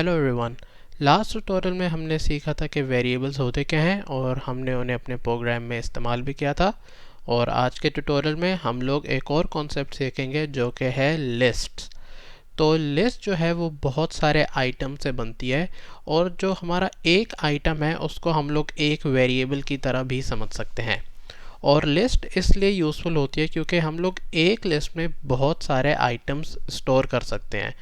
Hello everyone. Last tutorial में हमने सीखा था कि वेरिएबल्स होते क्या हैं और हमने उन्हें अपने प्रोग्राम में इस्तेमाल भी किया था। और आज के ट्यूटोरियल में हम लोग एक और कॉन्सेप्ट सीखेंगे जो कि है लिस्ट्स। तो लिस्ट जो है वो बहुत सारे आइटम से बनती है और जो हमारा एक आइटम है उसको हम लोग एक वेरिएबल की तरह भी समझ सकते हैं। और लिस्ट इसलिए यूज़फुल होती है क्योंकि हम लोग एक लिस्ट में बहुत सारे आइटम्स स्टोर कर सकते हैं।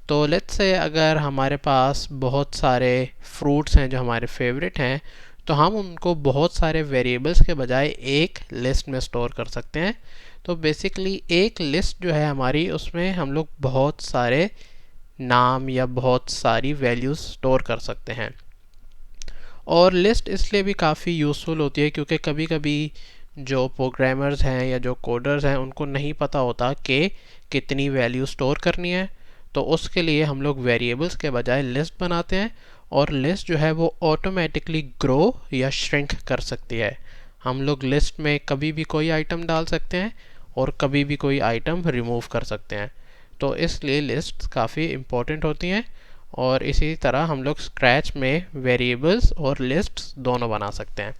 तो लेट्स से अगर हमारे पास बहुत सारे फ्रूट्स हैं जो हमारे फेवरेट हैं, तो हम उनको बहुत सारे वेरिएबल्स के बजाय एक लिस्ट में स्टोर कर सकते हैं। तो बेसिकली एक लिस्ट जो है हमारी, उसमें हम लोग बहुत सारे नाम या बहुत सारी वैल्यूज़ स्टोर कर सकते हैं। और लिस्ट इसलिए भी काफ़ी यूज़फुल होती है क्योंकि कभी कभी जो प्रोग्रामर्स हैं या जो कोडर्स हैं उनको नहीं पता होता कि कितनी वैल्यू स्टोर करनी है। तो उसके लिए हम लोग वेरिएबल्स के बजाय लिस्ट बनाते हैं और लिस्ट जो है वो ऑटोमेटिकली ग्रो या श्रिंक कर सकती है। हम लोग लिस्ट में कभी भी कोई आइटम डाल सकते हैं और कभी भी कोई आइटम रिमूव कर सकते हैं। तो इसलिए लिस्ट काफ़ी इम्पोर्टेंट होती हैं। और इसी तरह हम लोग स्क्रैच में वेरिएबल्स और लिस्ट्स दोनों बना सकते हैं।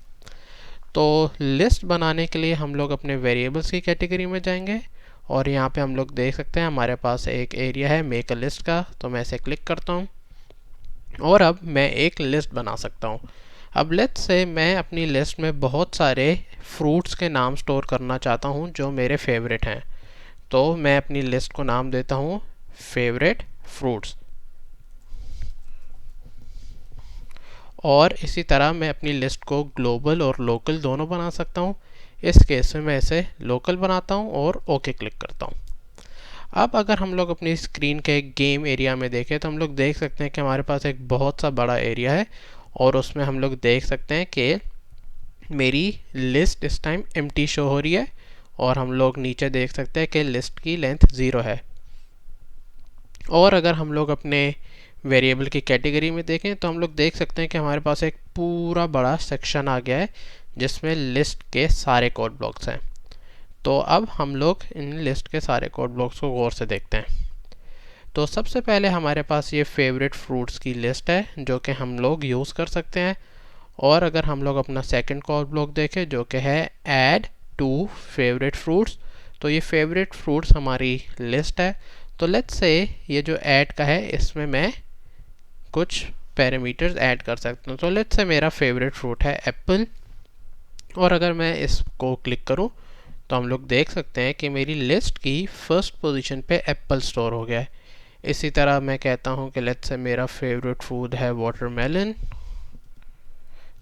तो लिस्ट बनाने के लिए हम लोग अपने वेरिएबल्स की कैटेगरी में जाएंगे और यहाँ पे हम लोग देख सकते हैं हमारे पास एक एरिया है मेक अ लिस्ट का। तो मैं इसे क्लिक करता हूँ और अब मैं एक लिस्ट बना सकता हूँ। अब लेट्स से मैं अपनी लिस्ट में बहुत सारे फ्रूट्स के नाम स्टोर करना चाहता हूँ जो मेरे फेवरेट हैं। तो मैं अपनी लिस्ट को नाम देता हूँ फेवरेट फ्रूट्स। और इसी तरह मैं अपनी लिस्ट को ग्लोबल और लोकल दोनों बना सकता हूँ। इस केस में मैं इसे लोकल बनाता हूँ और ओके क्लिक करता हूँ। अब अगर हम लोग अपनी स्क्रीन के गेम एरिया में देखें तो हम लोग देख सकते हैं कि हमारे पास एक बहुत सा बड़ा एरिया है और उसमें हम लोग देख सकते हैं कि मेरी लिस्ट इस टाइम एम्प्टी शो हो रही है। और हम लोग नीचे देख सकते हैं कि लिस्ट की लेंथ 0 है। और अगर हम लोग अपने वेरिएबल की कैटेगरी में देखें तो हम लोग देख सकते हैं कि हमारे पास एक पूरा बड़ा सेक्शन आ गया है जिसमें लिस्ट के सारे कोड ब्लॉक्स हैं। तो अब हम लोग इन लिस्ट के सारे कोड ब्लॉक्स को गौर से देखते हैं। तो सबसे पहले हमारे पास ये फेवरेट फ्रूट्स की लिस्ट है जो कि हम लोग यूज़ कर सकते हैं। और अगर हम लोग अपना सेकंड कोड ब्लॉक देखें जो कि है ऐड टू फेवरेट फ्रूट्स, तो ये फेवरेट फ्रूट्स हमारी लिस्ट है। तो लेट्स से ये जो ऐड का है इसमें मैं कुछ पैरामीटर्स ऐड कर सकता हूँ। तो लेट्स से मेरा फेवरेट फ्रूट है एप्पल और अगर मैं इसको क्लिक करूँ तो हम लोग देख सकते हैं कि मेरी लिस्ट की फर्स्ट पोजीशन पे एप्पल स्टोर हो गया है। इसी तरह मैं कहता हूँ कि लेट्स से मेरा फेवरेट फूड है वाटरमेलन,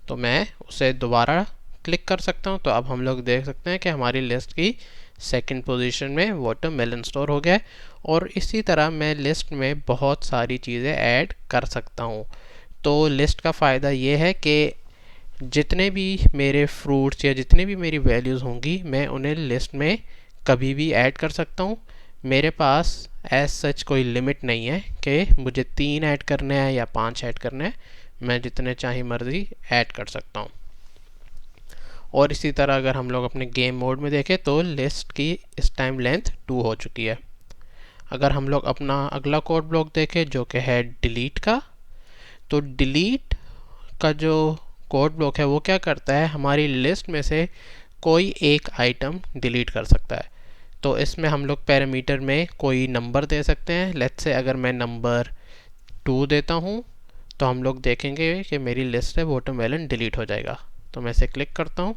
तो मैं उसे दोबारा क्लिक कर सकता हूँ। तो अब हम लोग देख सकते हैं कि हमारी लिस्ट की सेकंड पोजीशन में वाटरमेलन स्टोर हो गया है। और इसी तरह मैं लिस्ट में बहुत सारी चीज़ें ऐड कर सकता हूँ। तो लिस्ट का फ़ायदा ये है कि जितने भी मेरे फ्रूट्स या जितने भी मेरी वैल्यूज़ होंगी मैं उन्हें लिस्ट में कभी भी ऐड कर सकता हूँ। मेरे पास एज सच कोई लिमिट नहीं है कि मुझे 3 ऐड करने हैं या 5 ऐड करने हैं। मैं जितने चाहे मर्ज़ी ऐड कर सकता हूँ। और इसी तरह अगर हम लोग अपने गेम मोड में देखें तो लिस्ट की इस टाइम लेंथ 2 हो चुकी है। अगर हम लोग अपना अगला कोड ब्लॉक देखें जो कि है डिलीट का, तो डिलीट का जो कोड ब्लॉक है वो क्या करता है, हमारी लिस्ट में से कोई एक आइटम डिलीट कर सकता है। तो इसमें हम लोग पैरामीटर में कोई नंबर दे सकते हैं। लेट्स से अगर मैं नंबर 2 देता हूँ तो हम लोग देखेंगे कि मेरी लिस्ट से वाटरमेलन डिलीट हो जाएगा। तो मैं इसे क्लिक करता हूँ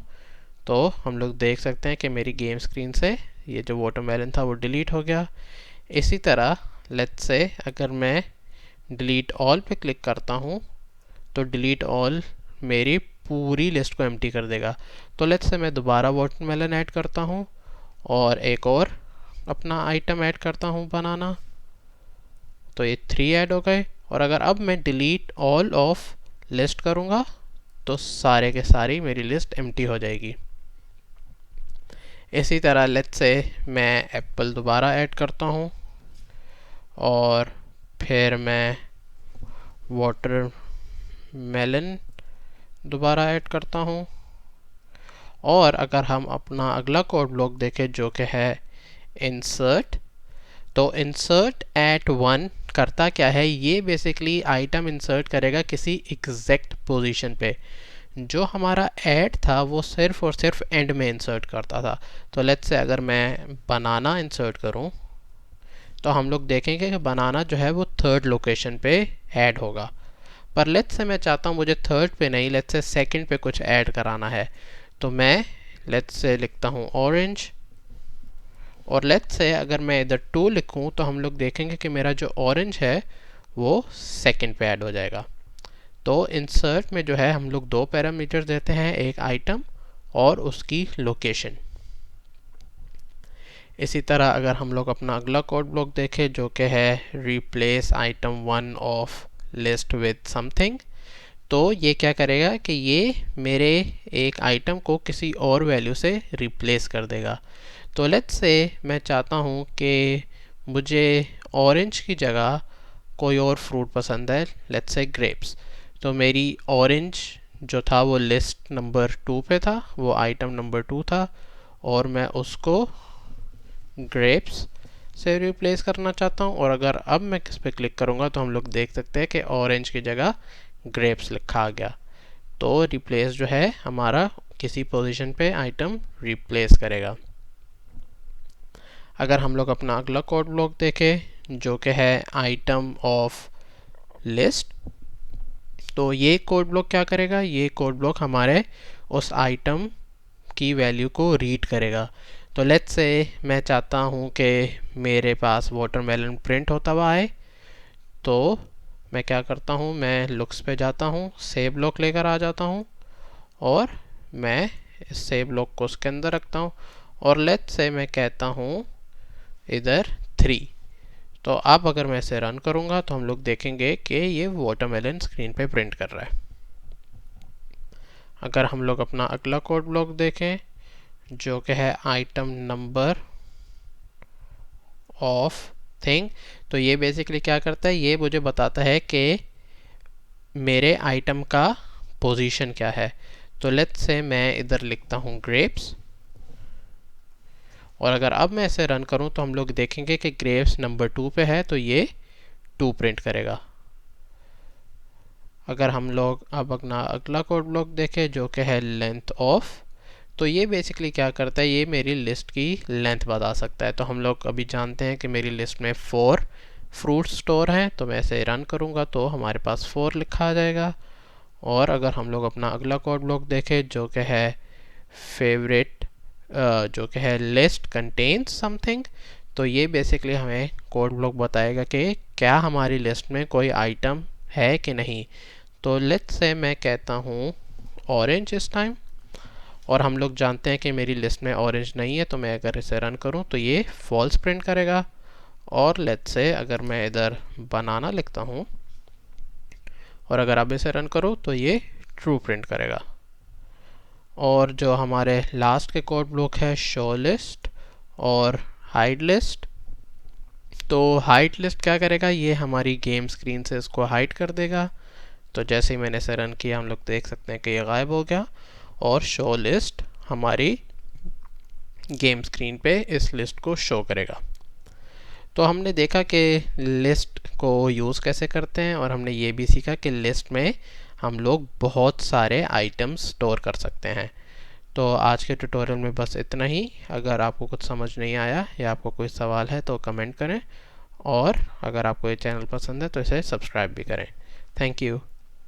तो हम लोग देख सकते हैं कि मेरी गेम स्क्रीन से ये जो वाटरमेलन था वो डिलीट हो गया। इसी तरह लेट्स से अगर मैं डिलीट ऑल पे क्लिक करता हूँ तो डिलीट ऑल मेरी पूरी लिस्ट को एम्प्टी कर देगा। तो लेट्स से मैं दोबारा वाटरमेलन ऐड करता हूँ और एक और अपना आइटम ऐड करता हूँ बनाना, तो ये 3 ऐड हो गए। और अगर अब मैं डिलीट ऑल ऑफ लिस्ट करूँगा तो सारे के सारी मेरी लिस्ट एम्प्टी हो जाएगी। इसी तरह लेट्स से मैं एप्पल दोबारा ऐड करता हूँ और फिर मैं वाटरमेलन दोबारा ऐड करता हूँ। और अगर हम अपना अगला कोड ब्लॉक देखें जो कि है इंसर्ट, तो इंसर्ट एट 1 करता क्या है, ये बेसिकली आइटम इंसर्ट करेगा किसी एग्जैक्ट पोजीशन पे। जो हमारा ऐड था वो सिर्फ और सिर्फ एंड में इंसर्ट करता था। तो लेट्स से अगर मैं बनाना इंसर्ट करूं तो हम लोग देखेंगे कि बनाना जो है वो थर्ड लोकेशन पे ऐड होगा। पर लेट्स से मैं चाहता हूँ मुझे थर्ड पे नहीं, लेट्स से सेकंड पे कुछ ऐड कराना है, तो मैं लेट्स से लिखता हूँ ऑरेंज, और लेट्स से अगर मैं इधर 2 लिखूँ तो हम लोग देखेंगे कि मेरा जो ऑरेंज है वो सेकंड पे ऐड हो जाएगा। तो इंसर्ट में जो है हम लोग 2 पैरामीटर देते हैं, एक आइटम और उसकी लोकेशन। इसी तरह अगर हम लोग अपना अगला कोड ब्लॉक देखें जो कि है replace item 1 of list with something, तो ये क्या करेगा कि ये मेरे एक आइटम को किसी और वैल्यू से रिप्लेस कर देगा। तो लेट्स से मैं चाहता हूँ कि मुझे ऑरेंज की जगह कोई और फ्रूट पसंद है, लेट्स से ग्रेप्स। तो मेरी ऑरेंज जो था वो लिस्ट नंबर 2 पे था, वो आइटम नंबर 2 था, और मैं उसको ग्रेप्स से रिप्लेस करना चाहता हूँ। और अगर अब मैं किस पे क्लिक करूँगा तो हम लोग देख सकते हैं कि ऑरेंज की जगह ग्रेप्स लिखा आ गया। तो रिप्लेस जो है हमारा किसी पोजीशन पे आइटम रिप्लेस करेगा। अगर हम लोग अपना अगला कोड ब्लॉक देखें जो कि है आइटम ऑफ लिस्ट, तो ये कोड ब्लॉक क्या करेगा, ये कोड ब्लॉक हमारे उस आइटम की वैल्यू को रीड करेगा। तो लेट्स से मैं चाहता हूँ कि मेरे पास वाटरमेलन प्रिंट होता हुआ आए, तो मैं क्या करता हूँ, मैं लुक्स पे जाता हूँ, सेव ब्लॉक लेकर आ जाता हूँ और मैं इस सेव ब्लॉक को उसके अंदर रखता हूँ, और लेट्स से मैं कहता हूँ इधर 3। तो अब अगर मैं इसे रन करूँगा तो हम लोग देखेंगे कि ये वाटरमेलन स्क्रीन पे प्रिंट कर रहा है। अगर हम लोग अपना अगला कोड ब्लॉक देखें जो कि है आइटम नंबर ऑफ थिंग, तो ये बेसिकली क्या करता है, ये मुझे बताता है कि मेरे आइटम का पोजीशन क्या है। तो लेट्स से मैं इधर लिखता हूँ ग्रेप्स, और अगर अब मैं इसे रन करूँ तो हम लोग देखेंगे कि ग्रेप्स नंबर 2 पे है, तो ये 2 प्रिंट करेगा। अगर हम लोग अब अपना अगला कोड ब्लॉक देखें जो कि है लेंथ ऑफ, तो ये बेसिकली क्या करता है, ये मेरी लिस्ट की लेंथ बता सकता है। तो हम लोग अभी जानते हैं कि मेरी लिस्ट में 4 फ्रूट स्टोर हैं, तो मैं इसे रन करूँगा तो हमारे पास 4 लिखा आ जाएगा। और अगर हम लोग अपना अगला कोड ब्लॉक देखें जो कि है फेवरेट जो कि है लिस्ट कंटेन्स समथिंग, तो ये बेसिकली हमें कोड ब्लॉक बताएगा कि क्या हमारी लिस्ट में कोई आइटम है कि नहीं। तो लेट्स से मैं कहता हूँ ऑरेंज इस टाइम, और हम लोग जानते हैं कि मेरी लिस्ट में ऑरेंज नहीं है, तो मैं अगर इसे रन करूं तो ये फॉल्स प्रिंट करेगा। और लेट्स से अगर मैं इधर बनाना लिखता हूं और अगर अब इसे रन करूं तो ये ट्रू प्रिंट करेगा। और जो हमारे लास्ट के कोड ब्लॉक है शो लिस्ट और हाइड लिस्ट, तो हाइड लिस्ट क्या करेगा, ये हमारी गेम स्क्रीन से इसको हाइड कर देगा। तो जैसे ही मैंने इसे रन किया हम लोग देख सकते हैं कि ये गायब हो गया, और शो लिस्ट हमारी गेम स्क्रीन पे इस लिस्ट को शो करेगा। तो हमने देखा कि लिस्ट को यूज़ कैसे करते हैं, और हमने ये भी सीखा कि लिस्ट में हम लोग बहुत सारे आइटम्स स्टोर कर सकते हैं। तो आज के ट्यूटोरियल में बस इतना ही। अगर आपको कुछ समझ नहीं आया या आपको कोई सवाल है तो कमेंट करें, और अगर आपको ये चैनल पसंद है तो इसे सब्सक्राइब भी करें। Thank you.